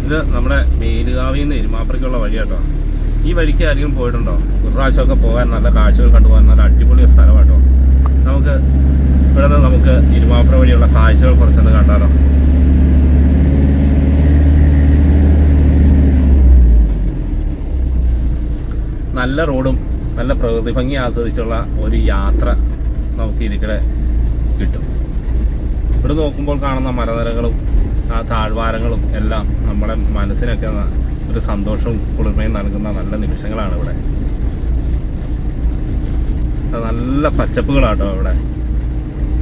ഇത് നമ്മുടെ മേലുകാവിൽ നിന്ന് എരുമാപ്പുറയ്ക്കുള്ള വഴി കേട്ടോ. ഈ വഴിക്ക് ആരെങ്കിലും പോയിട്ടുണ്ടോ? ഒരു പ്രാവശ്യമൊക്കെ പോകാൻ നല്ല കാഴ്ചകൾ കണ്ടുപോകാൻ നല്ല അടിപൊളി സ്ഥലം കേട്ടോ. നമുക്ക് ഇവിടെ നിന്ന് നമുക്ക് എരുമാപ്പുറ വഴിയുള്ള കാഴ്ചകൾ കുറച്ചൊന്ന് കണ്ടാലോ. നല്ല റോഡും നല്ല പ്രകൃതി ഭംഗി ആസ്വദിച്ചുള്ള ഒരു യാത്ര നമുക്ക് ഇതിക്കടെ കിട്ടും. ഇവിടെ നോക്കുമ്പോൾ കാണുന്ന മലനിരകളും ആ താഴ്വാരങ്ങളും എല്ലാം നമ്മുടെ മനസ്സിനൊക്കെ ഒരു സന്തോഷവും കുളിർമയും നൽകുന്ന നല്ല നിമിഷങ്ങളാണ് ഇവിടെ. നല്ല പച്ചപ്പുകളാട്ടോ ഇവിടെ.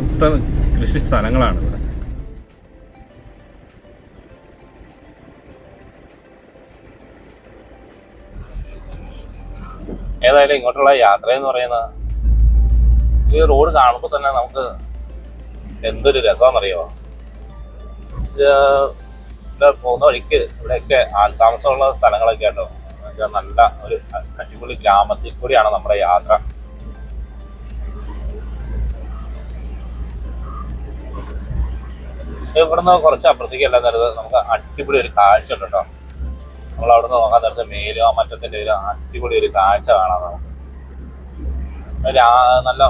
ഉത്തമ കൃഷി സ്ഥലങ്ങളാണ് ഇവിടെ. ഏതായാലും ഇങ്ങോട്ടുള്ള യാത്ര എന്ന് പറയുന്നത് ഈ റോഡ് കാണുമ്പോൾ തന്നെ നമുക്ക് എന്തൊരു രസമാണെന്നറിയോ. പോകുന്ന വഴിക്ക് ഇവിടെയൊക്കെ ആൾതാമസമുള്ള സ്ഥലങ്ങളൊക്കെ കേട്ടോ. നല്ല ഒരു അടിപൊളി ഗ്രാമത്തിൽ കൂടിയാണ് നമ്മുടെ യാത്ര. ഇവിടുന്ന് കുറച്ച് അപ്പുറത്തേക്ക് എല്ലാം നേരത്ത് നമുക്ക് അടിപൊളി ഒരു കാഴ്ച ഉണ്ട് കേട്ടോ. നമ്മൾ അവിടെ നിന്ന് നോക്കാൻ നേരത്ത് മേലുകാമറ്റത്തിൻ്റെ ഒരു അടിപൊളി ഒരു കാഴ്ച കാണാം നമുക്ക്. നല്ല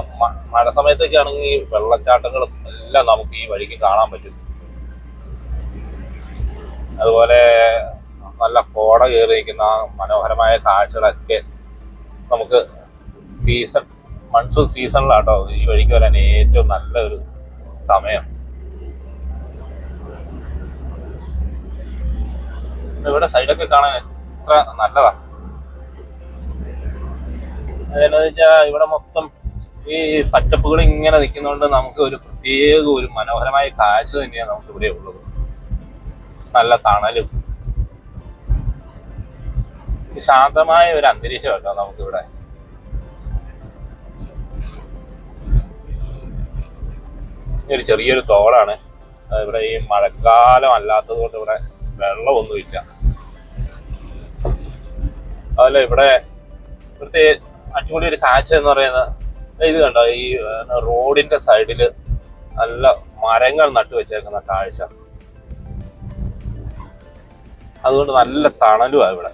മഴ സമയത്തൊക്കെ ആണെങ്കിൽ വെള്ളച്ചാട്ടങ്ങളും എല്ലാം നമുക്ക് ഈ വഴിക്ക് കാണാൻ പറ്റും. അതുപോലെ നല്ല കോട കയറിയിരിക്കുന്ന മനോഹരമായ കാഴ്ചകളൊക്കെ നമുക്ക് മൺസൂൺ സീസണിലാട്ടോ ഈ വഴിക്ക് വരാൻ ഏറ്റവും നല്ലൊരു സമയം. ഇവിടെ സൈഡൊക്കെ കാണാൻ എത്ര നല്ലതാ. അതെന്നു വെച്ചാൽ ഇവിടെ മൊത്തം ഈ പച്ചപ്പുകൾ ഇങ്ങനെ നിൽക്കുന്നതുകൊണ്ട് നമുക്ക് ഒരു പ്രത്യേക ഒരു മനോഹരമായ കാഴ്ച തന്നെയാണ് നമുക്ക് ഇവിടെ ഉള്ളത്. നല്ല തണലും ശാന്തമായ ഒരു അന്തരീക്ഷം കേട്ടോ നമുക്കിവിടെ. ഒരു ചെറിയൊരു തോടാണ് ഇവിടെ. ഈ മഴക്കാലം അല്ലാത്തത് കൊണ്ട് ഇവിടെ വെള്ളമൊന്നുമില്ല. അതുപോലെ ഇവിടുത്തെ അടിപൊളി ഒരു കാഴ്ച എന്ന് പറയുന്നത് ഇത് കണ്ടോ, ഈ റോഡിന്റെ സൈഡില് നല്ല മരങ്ങൾ നട്ടു വെച്ചേക്കുന്ന കാഴ്ച. അതുകൊണ്ട് നല്ല തണലുമാണ് ഇവിടെ.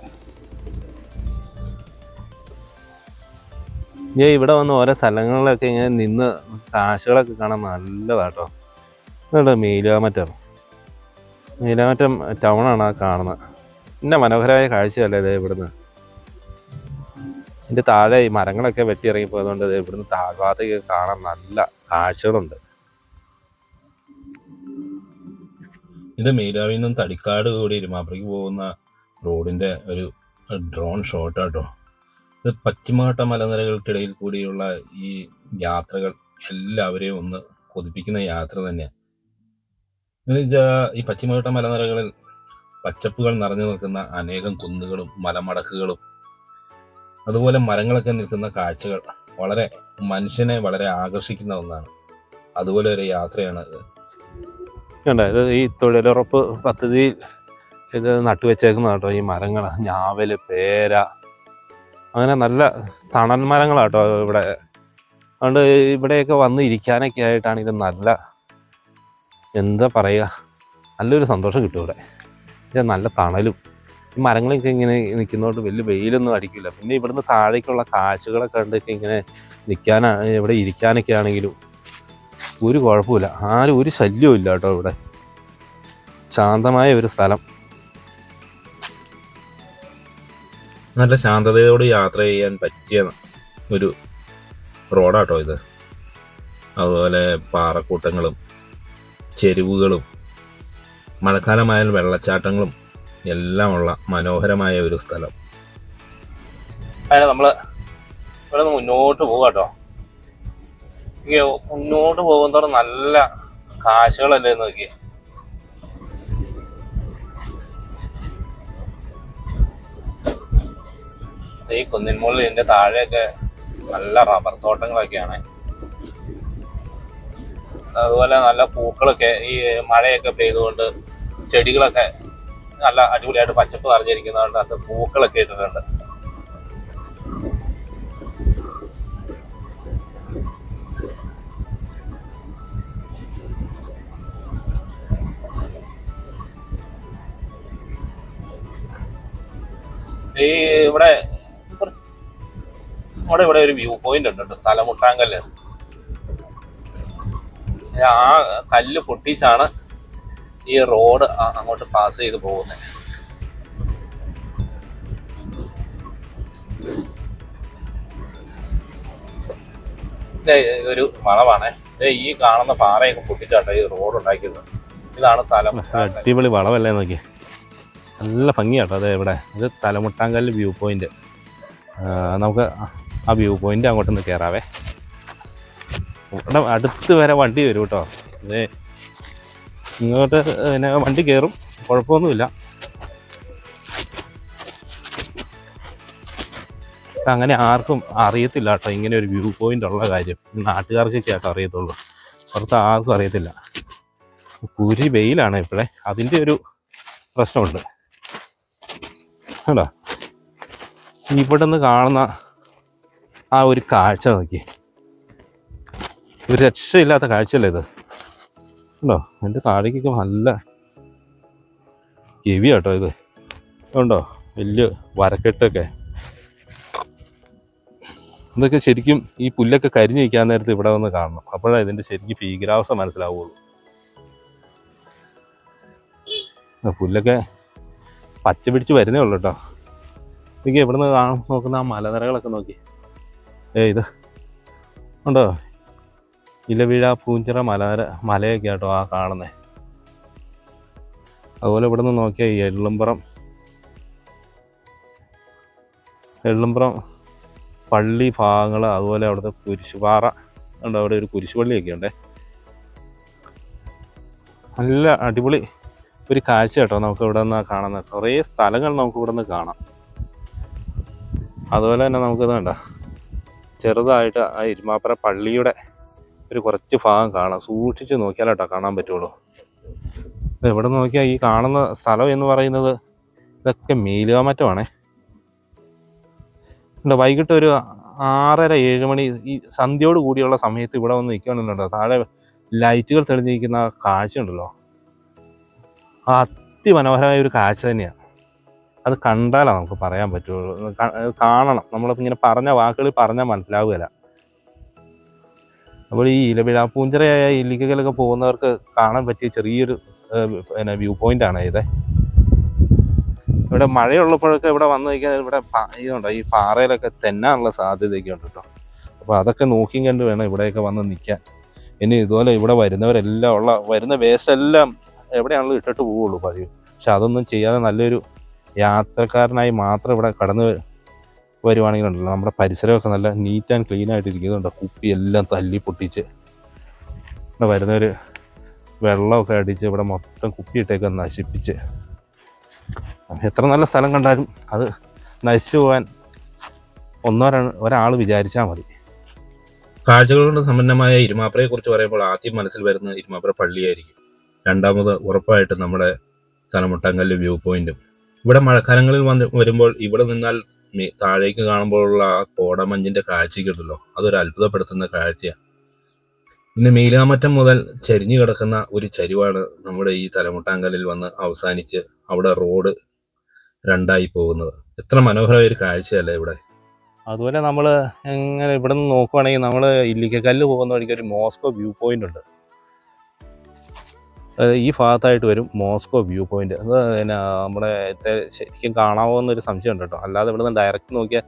ഇവിടെ വന്ന് ഓരോ സ്ഥലങ്ങളിലൊക്കെ ഇങ്ങനെ നിന്ന് കാഴ്ചകളൊക്കെ കാണാൻ നല്ലതാട്ടോ. ഇതുണ്ട് മേലുകാമറ്റം ടൗണാണ് ആ കാണുന്നത്. പിന്നെ മനോഹരമായ കാഴ്ചയല്ലേ ഇത് ഇവിടുന്ന്. ഇതിൻ്റെ താഴെ ഈ മരങ്ങളൊക്കെ വെട്ടിയിറങ്ങിപ്പോയതുകൊണ്ട് ഇവിടുന്ന് താഴ്ഭാഗത്തേക്ക് കാണാൻ നല്ല കാഴ്ചകളുണ്ട്. ഇത് മേലുകാവിൽ നിന്നും തടിക്കാട് കൂടി എരുമാപ്പുറയ്ക്ക് പോകുന്ന റോഡിൻ്റെ ഒരു ഡ്രോൺ ഷോട്ടാട്ടോ. ഇത് പശ്ചിമഘട്ട മലനിരകൾക്കിടയിൽ കൂടിയുള്ള ഈ യാത്രകൾ എല്ലാവരെയും ഒന്ന് കൊതിപ്പിക്കുന്ന യാത്ര തന്നെയാണ്. എന്നുവെച്ചാൽ ഈ പശ്ചിമഘട്ട മലനിരകളിൽ പച്ചപ്പുകൾ നിറഞ്ഞു നിൽക്കുന്ന അനേകം കുന്നുകളും മലമടക്കുകളും അതുപോലെ മരങ്ങളൊക്കെ നിൽക്കുന്ന കാഴ്ചകൾ മനുഷ്യനെ വളരെ ആകർഷിക്കുന്ന ഒന്നാണ്. അതുപോലെ ഒരു യാത്രയാണ് ഇത്. ഇത് ഈ തൊഴിലുറപ്പ് പദ്ധതിയിൽ ഇത് നട്ടുവെച്ചേക്കുന്ന കേട്ടോ. ഈ മരങ്ങൾ ഞാവല്, പേര, അങ്ങനെ നല്ല തണൽ മരങ്ങളാട്ടോ ഇവിടെ. അതുകൊണ്ട് ഇവിടെയൊക്കെ വന്ന് ഇരിക്കാനൊക്കെ ആയിട്ടാണ് ഇത് നല്ല, എന്താ പറയുക, നല്ലൊരു സന്തോഷം കിട്ടും ഇവിടെ. ഇത് നല്ല തണലും ഈ മരങ്ങളൊക്കെ ഇങ്ങനെ നിൽക്കുന്നതുകൊണ്ട് വലിയ വെയിലൊന്നും അടിക്കില്ല. പിന്നെ ഇവിടുന്ന് താഴേക്കുള്ള കാഴ്ചകളൊക്കെ കണ്ടൊക്കെ ഇങ്ങനെ ഇവിടെ ഇരിക്കാനൊക്കെ ആണെങ്കിലും ഒരു കുഴപ്പമില്ല. ആരും ഒരു ശല്യവും ഇല്ല കേട്ടോ. ഇവിടെ ശാന്തമായ ഒരു സ്ഥലം. നല്ല ശാന്തതയോട് യാത്ര ചെയ്യാൻ പറ്റിയ ഒരു റോഡാട്ടോ ഇത്. അതുപോലെ പാറക്കൂട്ടങ്ങളും ചെരുവുകളും മഴക്കാലമായാൽ വെള്ളച്ചാട്ടങ്ങളും എല്ലാമുള്ള മനോഹരമായ ഒരു സ്ഥലം. അതിന് നമ്മൾ ഇവിടെ മുന്നോട്ട് പോകാട്ടോ. മുന്നോട്ട് പോകുന്നതോടെ നല്ല കാഴ്ചകളല്ലേ നോക്കി. ഈ കുന്നിൻ മുകളിൽ ഇതിൻ്റെ താഴെയൊക്കെ നല്ല റബ്ബർ തോട്ടങ്ങളൊക്കെയാണ്. അതുപോലെ നല്ല പൂക്കളൊക്കെ ഈ മഴയൊക്കെ പെയ്തുകൊണ്ട് ചെടികളൊക്കെ നല്ല അടിപൊളിയായിട്ട് പച്ചപ്പ് നിറഞ്ഞിരിക്കുന്നതുകൊണ്ട് അത് പൂക്കളൊക്കെ ഇട്ടിട്ടുണ്ട്. ഈ ഇവിടെ നമ്മുടെ ഇവിടെ ഒരു വ്യൂ പോയിന്റ് ഉണ്ട്, തലമുട്ടാങ്കല്ല്. ആ കല്ല് പൊട്ടിച്ചാണ് ഈ റോഡ് അങ്ങോട്ട് പാസ് ചെയ്ത് പോകുന്നത്. ഇതൊരു വളവാണേ. ഈ കാണുന്ന പാറയൊക്കെ പൊട്ടിച്ചാട്ടോ ഈ റോഡ് ഉണ്ടാക്കിയത്. ഇതാണ് തലമുട്ടാങ്കല്ല്. അടിപൊളി വളവല്ലേ നോക്കി, നല്ല ഭംഗിയാട്ടോ. അതെ, ഇവിടെ ഇത് തലമുട്ടാങ്കല്ല് വ്യൂ പോയിന്റ്. നമുക്ക് ആ വ്യൂ പോയിന്റ് അങ്ങോട്ടൊന്ന് കയറാവേ. ഇവിടെ അടുത്ത് വരെ വണ്ടി വരും കേട്ടോ. അതെ, ഇങ്ങോട്ട് പിന്നെ വണ്ടി കയറും, കുഴപ്പമൊന്നുമില്ല. അങ്ങനെ ആർക്കും അറിയത്തില്ല കേട്ടോ ഇങ്ങനെ ഒരു വ്യൂ പോയിന്റ് ഉള്ള കാര്യം. നാട്ടുകാർക്കൊക്കെ ആട്ടോ അറിയത്തുള്ളൂ, പുറത്ത് ആർക്കും അറിയത്തില്ല. പുരി വെയിലാണ് ഇപ്പോഴേ, അതിൻ്റെ ഒരു പ്രശ്നമുണ്ട് കേട്ടോ. ഇവിടെ നിന്ന് കാണുന്ന ആ ഒരു കാഴ്ച നോക്കി, ഒരു രക്ഷയില്ലാത്ത കാഴ്ചയല്ലേ ഇത് ഉണ്ടോ. എൻ്റെ താഴേക്കൊക്കെ നല്ല ഹെവി കേട്ടോ ഇത് ഉണ്ടോ, വലിയ വരക്കെട്ടൊക്കെ. ഇതൊക്കെ ശരിക്കും ഈ പുല്ലൊക്കെ കരിഞ്ഞ് നിൽക്കാൻ നേരത്ത് ഇവിടെ വന്ന് കാണണം, അപ്പോഴാണ് ഇതിൻ്റെ ശരിക്കും ഭീകരാവസ്ഥ മനസ്സിലാവുള്ളൂ. പുല്ലൊക്കെ പച്ച പിടിച്ച് വരുന്നേ ഉള്ളൂ കേട്ടോ. എനിക്ക് എവിടെ നിന്ന് നോക്കുന്ന ആ മലനിരകളൊക്കെ നോക്കി. ഇത് ഉണ്ടോ, ഇലവീഴ പൂഞ്ചിറ മലയൊക്കെ ആട്ടോ ആ കാണുന്നത്. അതുപോലെ ഇവിടെ നിന്ന് നോക്കിയാൽ ഈ എള്ളുംപുറം പള്ളി ഭാഗങ്ങൾ, അതുപോലെ അവിടുത്തെ കുരിശുപാറ ഉണ്ട്, അവിടെ ഒരു കുരിശുപള്ളിയൊക്കെ ഉണ്ടേ. നല്ല അടിപൊളി ഒരു കാഴ്ച കേട്ടോ നമുക്ക് ഇവിടെ നിന്ന് കാണുന്നത്. കുറേ സ്ഥലങ്ങൾ നമുക്ക് ഇവിടെ നിന്ന് കാണാം. അതുപോലെ തന്നെ നമുക്കിത് കണ്ട ചെറുതായിട്ട് ആ ഇരുമാപ്പുറ പള്ളിയുടെ ഒരു കുറച്ച് ഭാഗം കാണാം. സൂക്ഷിച്ച് നോക്കിയാലോട്ടോ കാണാൻ പറ്റുള്ളൂ. ഇവിടെ നോക്കിയാൽ ഈ കാണുന്ന സ്ഥലം എന്ന് പറയുന്നത് ഇതൊക്കെ മേലുകാമറ്റമാണേ. വൈകിട്ട് ഒരു 6:30-7 മണി ഈ സന്ധ്യയോട് കൂടിയുള്ള സമയത്ത് ഇവിടെ വന്ന് നിൽക്കുകയാണെന്നുണ്ടോ, താഴെ ലൈറ്റുകൾ തെളിഞ്ഞിരിക്കുന്ന കാഴ്ച ഉണ്ടല്ലോ, ആ അതിമനോഹരമായ ഒരു കാഴ്ച തന്നെയാണ്. അത് കണ്ടാലാണ് നമുക്ക് പറയാൻ പറ്റുള്ളൂ, കാണണം. നമ്മളിങ്ങനെ പറഞ്ഞ വാക്കുകളിൽ പറഞ്ഞാൽ മനസ്സിലാവുകയില്ല. അപ്പോൾ ഈ ഇലവിഴ പൂഞ്ചിറയായ ഇല്ലിക്കലൊക്കെ പോകുന്നവർക്ക് കാണാൻ പറ്റിയ ചെറിയൊരു പിന്നെ വ്യൂ പോയിൻ്റാണ് ഇത്. ഇവിടെ മഴയുള്ളപ്പോഴൊക്കെ ഇവിടെ വന്നു കഴിഞ്ഞാൽ ഇവിടെ ഇതുണ്ടോ, ഈ പാറയിലൊക്കെ തെന്നാനുള്ള സാധ്യതയൊക്കെ ഉണ്ട് കേട്ടോ. അപ്പോൾ അതൊക്കെ നോക്കിയും കണ്ട് വേണം ഇവിടെയൊക്കെ വന്ന് നിൽക്കാൻ. ഇനി ഇതുപോലെ ഇവിടെ വരുന്നവരെല്ലാം വരുന്ന വേസ്റ്റ് എല്ലാം എവിടെയാണല്ലോ ഇട്ടിട്ട് പോവുള്ളൂ പതിവ്. പക്ഷെ അതൊന്നും ചെയ്യാതെ നല്ലൊരു യാത്രക്കാരനായി മാത്രം ഇവിടെ കടന്ന് വരുവാണെങ്കിലുണ്ടല്ലോ നമ്മുടെ പരിസരമൊക്കെ നല്ല നീറ്റ് ആൻഡ് ക്ലീൻ ആയിട്ടിരിക്കുന്നുണ്ട്. കുപ്പി എല്ലാം തല്ലി പൊട്ടിച്ച് ഇവിടെ വരുന്നവർ വെള്ളമൊക്കെ അടിച്ച് ഇവിടെ മൊത്തം കുപ്പിയിട്ടൊക്കെ നശിപ്പിച്ച്, എത്ര നല്ല സ്ഥലം കണ്ടാലും അത് നശിച്ചു പോകാൻ ഒരാൾ വിചാരിച്ചാൽ മതി. കാഴ്ചകൾ കൊണ്ട് സമ്പന്നമായ ഇരുമാപ്രയെ കുറിച്ച് പറയുമ്പോൾ ആദ്യം മനസ്സിൽ വരുന്ന ഇരുമാപ്ര പള്ളിയായിരിക്കും. രണ്ടാമത് ഉറപ്പായിട്ട് നമ്മുടെ തലമുട്ടാങ്കല്ല് വ്യൂ പോയിന്റും. ഇവിടെ മഴക്കാലങ്ങളിൽ വരുമ്പോൾ ഇവിടെ നിന്നാൽ താഴേക്ക് കാണുമ്പോഴുള്ള ആ കോടമഞ്ഞിന്റെ കാഴ്ചയ്ക്കുണ്ടല്ലോ, അതൊരു അത്ഭുതപ്പെടുത്തുന്ന കാഴ്ചയാണ്. ഇന്ന് മേലുകാമറ്റം മുതൽ ചരിഞ്ഞു കിടക്കുന്ന ഒരു ചരിവാണ് നമ്മുടെ ഈ തലമുട്ടാങ്കല്ലിൽ വന്ന് അവസാനിച്ച് അവിടെ റോഡ് രണ്ടായി പോകുന്നത്. എത്ര മനോഹരമായ ഒരു കാഴ്ചയല്ലേ ഇവിടെ. അതുപോലെ നമ്മൾ എങ്ങനെ ഇവിടെ നിന്ന് നോക്കുവാണെങ്കിൽ നമ്മൾ ഇല്ലിക്കക്കല്ല് പോകുന്ന വഴിക്ക് ഒരു മോസ്കോ വ്യൂ പോയിന്റ് ഉണ്ട്. ഈ ഭാഗത്തായിട്ട് വരും മോസ്കോ വ്യൂ പോയിന്റ്. അത് പിന്നെ നമ്മുടെ ശരിക്കും കാണാവുന്നൊരു സംശയം ഉണ്ട് കേട്ടോ. അല്ലാതെ ഇവിടെ നിന്ന് ഡയറക്റ്റ് നോക്കിയാൽ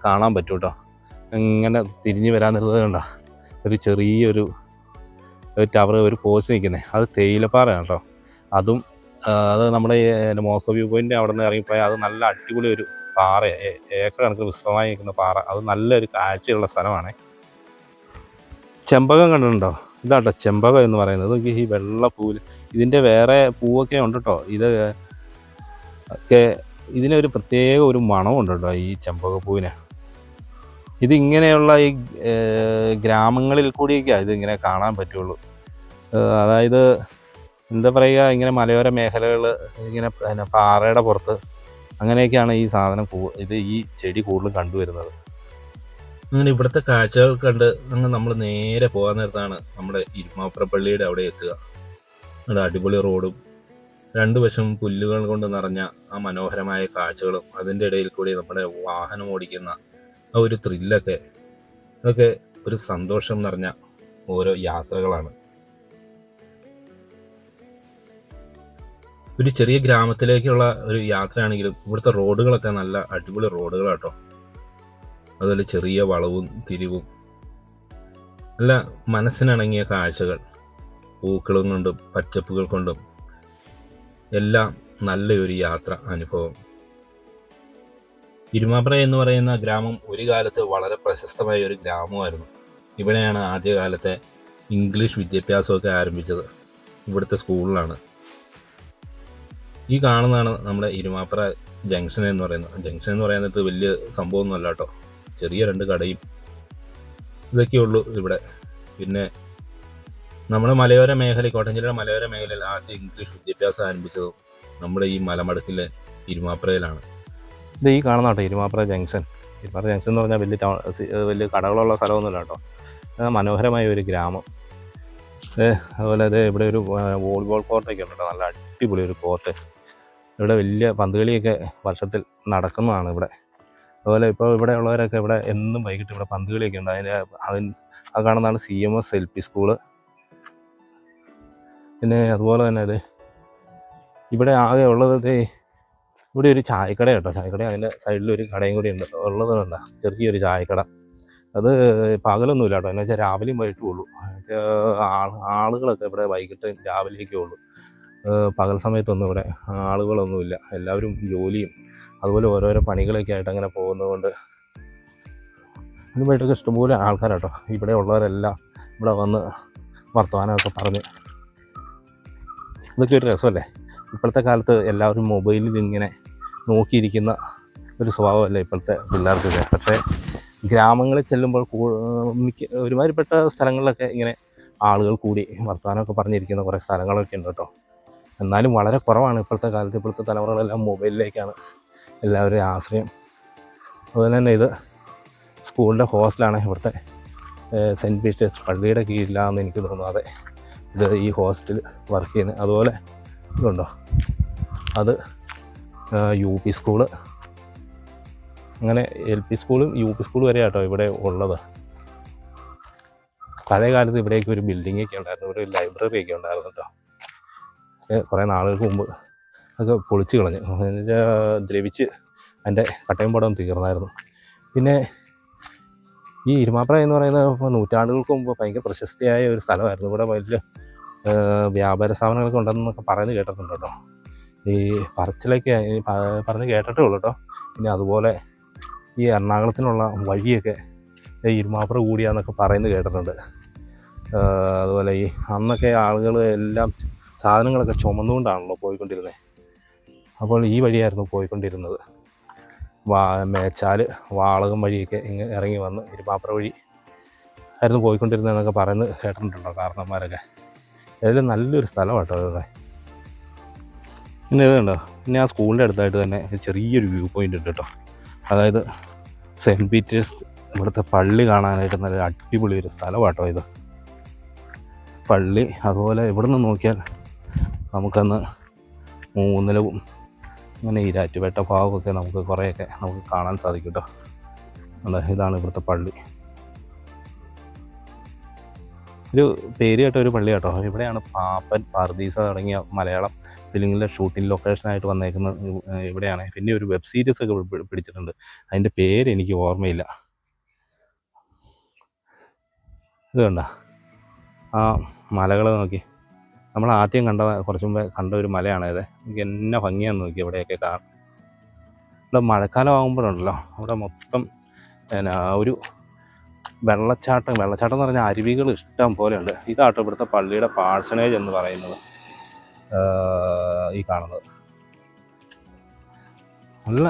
കാണാൻ പറ്റും കേട്ടോ. ഇങ്ങനെ തിരിഞ്ഞ് വരാനിരുന്നത് കണ്ടോ, ഒരു ചെറിയൊരു ടവർ, ഒരു പോസ്റ്റ് നിൽക്കുന്നത്, അത് തേയിലപ്പാറയാണ് കേട്ടോ. അത് നമ്മുടെ മോസ്കോ വ്യൂ പോയിന്റ് അവിടെ നിന്ന് ഇറങ്ങിപ്പോയാൽ അത് നല്ല അടിപൊളി ഒരു പാറ, ഏക്കർ കണക്ക് വിശ്രമമായി നിൽക്കുന്ന പാറ. അത് നല്ലൊരു കാഴ്ചയുള്ള സ്ഥലമാണ്. ചെമ്പകം കണ്ടിട്ടുണ്ടോ? ഇതാട്ടോ ചെമ്പകം എന്ന് പറയുന്നത്. ഈ വെള്ള പൂവ്, ഇതിൻ്റെ വേറെ പൂവൊക്കെ ഉണ്ട് കേട്ടോ. ഇതിനൊരു പ്രത്യേക ഒരു മണമുണ്ട് കേട്ടോ ഈ ചെമ്പകപ്പൂവിന്. ഇതിങ്ങനെയുള്ള ഈ ഗ്രാമങ്ങളിൽ കൂടിയൊക്കെയാണ് ഇതിങ്ങനെ കാണാൻ പറ്റുള്ളൂ. അതായത് എന്താ പറയുക, ഇങ്ങനെ മലയോര മേഖലകൾ, ഇങ്ങനെ പിന്നെ പാറയുടെ പുറത്ത് അങ്ങനെയൊക്കെയാണ് ഈ സാധനം ഈ ചെടി കൂടുതലും കണ്ടുവരുന്നത്. അങ്ങനെ ഇവിടുത്തെ കാഴ്ചകൾ കണ്ട് അങ്ങ് നമ്മൾ നേരെ പോകാൻ നേരത്താണ് നമ്മുടെ ഇരുമാപ്ര പള്ളിയുടെ അവിടെ എത്തുക. അവിടെ അടിപൊളി റോഡും രണ്ടു വശം പുല്ലുകൾ കൊണ്ട് നിറഞ്ഞ ആ മനോഹരമായ കാഴ്ചകളും അതിൻ്റെ ഇടയിൽ കൂടി നമ്മുടെ വാഹനം ഓടിക്കുന്ന ആ ഒരു ത്രില്ലൊക്കെ, അതൊക്കെ ഒരു സന്തോഷം നിറഞ്ഞ ഓരോ യാത്രകളാണ്. ഒരു ചെറിയ ഗ്രാമത്തിലേക്കുള്ള ഒരു യാത്രയാണെങ്കിലും ഇവിടുത്തെ റോഡുകളൊക്കെ നല്ല അടിപൊളി റോഡുകളാട്ടോ. അതുപോലെ ചെറിയ വളവും തിരിവും, നല്ല മനസ്സിനിണങ്ങിയ കാഴ്ചകൾ, പൂക്കളും കൊണ്ടും പച്ചപ്പുകൾ കൊണ്ടും എല്ലാം നല്ലൊരു യാത്ര അനുഭവം. ഇരുമാപ്ര എന്ന് പറയുന്ന ഗ്രാമം ഒരു കാലത്ത് വളരെ പ്രശസ്തമായ ഒരു ഗ്രാമമായിരുന്നു. ഇവിടെയാണ് ആദ്യകാലത്തെ ഇംഗ്ലീഷ് വിദ്യാഭ്യാസമൊക്കെ ആരംഭിച്ചത്. ഇവിടുത്തെ സ്കൂളിലാണ്. ഈ കാണുന്നതാണ് നമ്മുടെ ഇരുമാപ്ര ജംഗ്ഷൻ എന്ന് പറയുന്നത്. ജംഗ്ഷൻ എന്ന് പറയുന്നത് വലിയ സംഭവമൊന്നുമല്ല കേട്ടോ. ചെറിയ 2 കടയും ഇതൊക്കെയുള്ളൂ ഇവിടെ. പിന്നെ നമ്മുടെ മലയോര മേഖല, കോട്ടയം ജില്ലയുടെ മലയോര മേഖലയിൽ ആദ്യം ഇംഗ്ലീഷ് വിദ്യാഭ്യാസം ആരംഭിച്ചതും നമ്മുടെ ഈ മലമടക്കിലെ ഇരുമാപ്രയിലാണ്. ഇത് ഈ കാണുന്ന കേട്ടോ ഇരുമാപ്ര ജംഗ്ഷൻ. ഇരുമാപ്ര ജംഗ്ഷൻ എന്ന് പറഞ്ഞാൽ വലിയ കടകളുള്ള സ്ഥലമൊന്നുമില്ല കേട്ടോ. മനോഹരമായ ഒരു ഗ്രാമം. അതുപോലെ ഇവിടെ ഒരു വോളിബോൾ കോർട്ടൊക്കെ ഉണ്ട് കേട്ടോ. നല്ല അടിപൊളി ഒരു കോർട്ട്. ഇവിടെ വലിയ പന്തുകളിയൊക്കെ വർഷത്തിൽ നടക്കുന്നതാണ് ഇവിടെ. അതുപോലെ ഇപ്പോൾ ഇവിടെ ഉള്ളവരൊക്കെ ഇവിടെ എന്നും വൈകിട്ട് ഇവിടെ പന്തുകളിയൊക്കെ ഉണ്ട്. അത് കാണുന്നതാണ് CMS LP സ്കൂള്. പിന്നെ അതുപോലെ തന്നെ ഇവിടെ ആകെ ഉള്ളത് ഇവിടെ ഒരു ചായക്കട കേട്ടോ. ചായക്കട, അതിൻ്റെ സൈഡിലൊരു കടയും കൂടി ഉണ്ട്. ഉള്ളതുകൊണ്ട ചെറിയൊരു ചായക്കട. അത് പകലൊന്നുമില്ല കേട്ടോ. എന്ന് വെച്ചാൽ രാവിലെയും വൈകിട്ടും ഉള്ളൂ. ആളുകളൊക്കെ ഇവിടെ വൈകിട്ട് രാവിലെയൊക്കെ ഉള്ളൂ. പകൽ സമയത്തൊന്നും ഇവിടെ ആളുകളൊന്നുമില്ല. എല്ലാവരും ജോലിയും അതുപോലെ ഓരോരോ പണികളൊക്കെ ആയിട്ട് അങ്ങനെ പോകുന്നതുകൊണ്ട് അതിനുമായിട്ടൊക്കെ ഇഷ്ടംപോലെ ആൾക്കാരാട്ടോ. ഇവിടെ ഉള്ളവരെല്ലാം ഇവിടെ വന്ന് വർത്തമാനമൊക്കെ പറഞ്ഞ്, ഇതൊക്കെ ഒരു രസമല്ലേ. ഇപ്പോഴത്തെ കാലത്ത് എല്ലാവരും മൊബൈലിൽ ഇങ്ങനെ നോക്കിയിരിക്കുന്ന ഒരു സ്വഭാവമല്ലേ ഇപ്പോഴത്തെ പിള്ളേർക്കൊക്കെ. പക്ഷേ ഗ്രാമങ്ങളിൽ ചെല്ലുമ്പോൾ ഒരുമാതിരിപ്പെട്ട സ്ഥലങ്ങളിലൊക്കെ ഇങ്ങനെ ആളുകൾ കൂടി വർത്തമാനമൊക്കെ പറഞ്ഞിരിക്കുന്ന കുറേ സ്ഥലങ്ങളൊക്കെ ഉണ്ട് കേട്ടോ. എന്നാലും വളരെ കുറവാണ് ഇപ്പോഴത്തെ കാലത്ത്. ഇപ്പോഴത്തെ തലമുറകളെല്ലാം മൊബൈലിലേക്കാണ് എല്ലാവരുടെയും ആശ്രയം. അതുപോലെ തന്നെ ഇത് സ്കൂളിൻ്റെ ഹോസ്റ്റലാണ്. ഇവിടുത്തെ സെൻറ്റ് പീറ്റേഴ്സ് പള്ളിയുടെ കീഴിലാണെന്ന് എനിക്ക് തോന്നുന്നു. അതെ, ഇത് ഈ ഹോസ്റ്റൽ വർക്ക് ചെയ്യുന്നത്. അതുപോലെ ഇതുണ്ടോ, അത് UP സ്കൂള്. അങ്ങനെ LP സ്കൂളും UP സ്കൂളും വരെ കേട്ടോ ഇവിടെ ഉള്ളത്. പഴയ കാലത്ത് ഇവിടേക്ക് ഒരു ബിൽഡിങ്ങൊക്കെ ഉണ്ടായിരുന്നു, ഒരു ലൈബ്രറിയൊക്കെ ഉണ്ടായിരുന്നു കേട്ടോ. കുറേ നാളുകൾക്ക് മുമ്പ് അതൊക്കെ പൊളിച്ച് കളഞ്ഞു. ദ്രവിച്ച് അതിൻ്റെ കട്ടയും പടം തീർന്നായിരുന്നു. പിന്നെ ഈ ഇരുമാപ്ര എന്ന് പറയുന്നത് ഇപ്പോൾ നൂറ്റാണ്ടുകൾക്ക് മുമ്പ് ഭയങ്കര പ്രശസ്തിയായ ഒരു സ്ഥലമായിരുന്നു. ഇവിടെ വലിയ വ്യാപാര സ്ഥാപനങ്ങളൊക്കെ ഉണ്ടെന്നൊക്കെ പറയുന്നത് കേട്ടിട്ടുണ്ട് കേട്ടോ. ഈ പറച്ചിലൊക്കെ പറഞ്ഞ് കേട്ടിട്ടേ ഉള്ളൂ കേട്ടോ. പിന്നെ അതുപോലെ ഈ എറണാകുളത്തിനുള്ള വഴിയൊക്കെ ഇരുമാപ്ര കൂടിയാന്നൊക്കെ പറയുന്നത് കേട്ടിട്ടുണ്ട്. അതുപോലെ ഈ അന്നൊക്കെ ആളുകൾ എല്ലാം സാധനങ്ങളൊക്കെ ചുമന്നുകൊണ്ടാണല്ലോ പോയിക്കൊണ്ടിരുന്നത്. അപ്പോൾ ഈ വഴിയായിരുന്നു പോയിക്കൊണ്ടിരുന്നത്. മേച്ചാൽ വാളകം വഴിയൊക്കെ ഇങ്ങനെ ഇറങ്ങി വന്ന് ഇരുമാപ്ര വഴി ആയിരുന്നു പോയിക്കൊണ്ടിരുന്നതെന്നൊക്കെ പറയുന്നത് കേട്ടിട്ടുണ്ടോ കാരണന്മാരൊക്കെ. ഏതായാലും നല്ലൊരു സ്ഥലമാണ് കേട്ടോ ഇവിടെ. പിന്നെ ഇതുണ്ടോ, പിന്നെ ആ സ്കൂളിൻ്റെ അടുത്തായിട്ട് തന്നെ ചെറിയൊരു വ്യൂ പോയിൻ്റ് ഉണ്ട് കേട്ടോ. അതായത് സെൻറ്റ് പീറ്റേഴ്സ് ഇവിടുത്തെ പള്ളി കാണാനായിട്ട് നല്ല അടിപൊളി ഒരു സ്ഥലമാണ് കേട്ടോ ഇത്. പള്ളി, അതുപോലെ ഇവിടെ നിന്ന് നോക്കിയാൽ നമുക്കന്ന് മൂന്നിലവും അങ്ങനെ ഈരാറ്റുപേട്ട ഭാഗമൊക്കെ നമുക്ക് കുറേയൊക്കെ നമുക്ക് കാണാൻ സാധിക്കും കേട്ടോ. ഇതാണ് ഇവിടുത്തെ പള്ളി. ഒരു പേര് കേട്ട ഒരു പള്ളി കേട്ടോ. ഇവിടെയാണ് പാപ്പൻ, പാർദീസ തുടങ്ങിയ മലയാളം ഫിലിമിലെ ഷൂട്ടിംഗ് ലൊക്കേഷനായിട്ട് വന്നേക്കുന്നത് ഇവിടെയാണ്. പിന്നെ ഒരു വെബ് സീരീസ് ഒക്കെ പിടിച്ചിട്ടുണ്ട്. അതിൻ്റെ പേര് എനിക്ക് ഓർമ്മയില്ല. ഇത് കണ്ടോ ആ മലകൾ നോക്കി. നമ്മൾ ആദ്യം കുറച്ച് മുമ്പേ കണ്ട ഒരു മലയാണ് ഇത്. എനിക്ക് എന്നെ ഭംഗിയാന്ന് നോക്കി ഇവിടെയൊക്കെ കാണാം. ഇവിടെ മഴക്കാലം ആകുമ്പോഴുണ്ടല്ലോ അവിടെ മൊത്തം ഒരു വെള്ളച്ചാട്ടം എന്ന് പറഞ്ഞാൽ അരുവികൾ ഇഷ്ടം പോലെ ഉണ്ട്. ഇതാട്ടോ ഇവിടുത്തെ പള്ളിയുടെ പാഴ്സണേജ് എന്ന് പറയുന്നത്. ഈ കാണുന്നത് നല്ല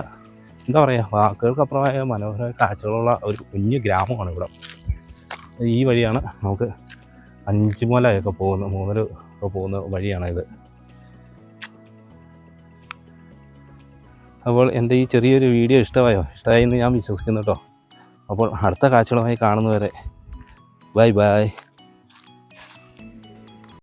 എന്താ പറയുക, വാക്കുകൾക്കപ്പുറമായ മനോഹര കാഴ്ചകളുള്ള ഒരു കുഞ്ഞു ഗ്രാമമാണ് ഇവിടെ. ഈ വഴിയാണ് നമുക്ക് അഞ്ചുമലയൊക്കെ പോകുന്ന, മൂന്നര ഒക്കെ പോകുന്ന വഴിയാണ് ഇത്. അപ്പോൾ എൻ്റെ ഈ ചെറിയൊരു വീഡിയോ ഇഷ്ടമായി എന്ന് ഞാൻ വിശ്വസിക്കുന്നു കേട്ടോ. അപ്പോൾ അടുത്ത കാഴ്ചകളുമായി കാണുന്നവരെ ബൈ ബൈ.